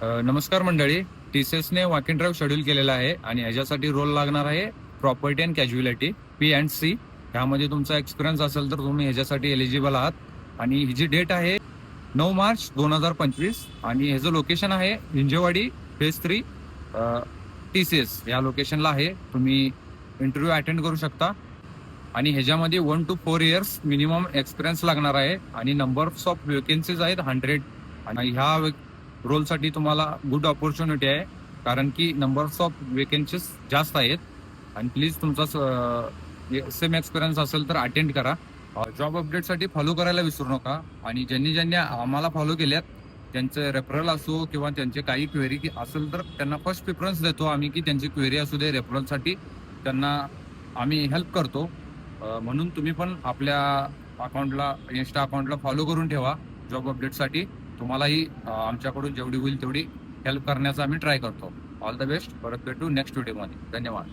नमस्कार मंडळी. TCSने walk in drive schedule केलेला आहे आणि ह्याच्यासाठी रोल लागणार आहे प्रॉपर्टी अँड कॅज्युअलिटी P&C. ह्यामध्ये तुमचा एक्सपिरियन्स असेल तर तुम्ही ह्याच्यासाठी एलिजिबल आहात. आणि ही जी डेट आहे 9 मार्च 2025 आणि ह्याचं लोकेशन आहे हिंजेवाडी फेज 3 TCS या लोकेशनला आहे. तुम्ही इंटरव्ह्यू अटेंड करू शकता आणि ह्याच्यामध्ये 1 to 4 इयर्स मिनिमम एक्सपिरियन्स लागणार आहे आणि नंबर्स ऑफ वेकेन्सीज आहेत 100. आणि ह्या रोलसाठी तुम्हाला गुड ऑपॉर्च्युनिटी आहे कारण की नंबर्स ऑफ वेकेन्सीज जास्त आहेत. आणि प्लीज तुमचा सेम एक्सपिरियन्स असेल तर अटेंड करा. जॉब अपडेटसाठी फॉलो करायला विसरू नका. आणि ज्यांनी ज्यांनी आम्हाला फॉलो केल्यात त्यांचे रेफरल असो किंवा त्यांचे काही क्वेरी असेल तर त्यांना फर्स्ट प्रिफरन्स देतो आम्ही की त्यांची क्वेरी असू दे. रेफरलसाठी त्यांना आम्ही हेल्प करतो. म्हणून तुम्ही पण आपल्या अकाउंटला इन्स्टा अकाउंटला फॉलो करून ठेवा जॉब अपडेटसाठी. तुम्हालाही आमच्याकडून जेवढी होईल तेवढी हेल्प करण्याचा आम्ही ट्राय करतो. All the best. परत भेटू नेक्स्ट व्हिडिओमध्ये. धन्यवाद.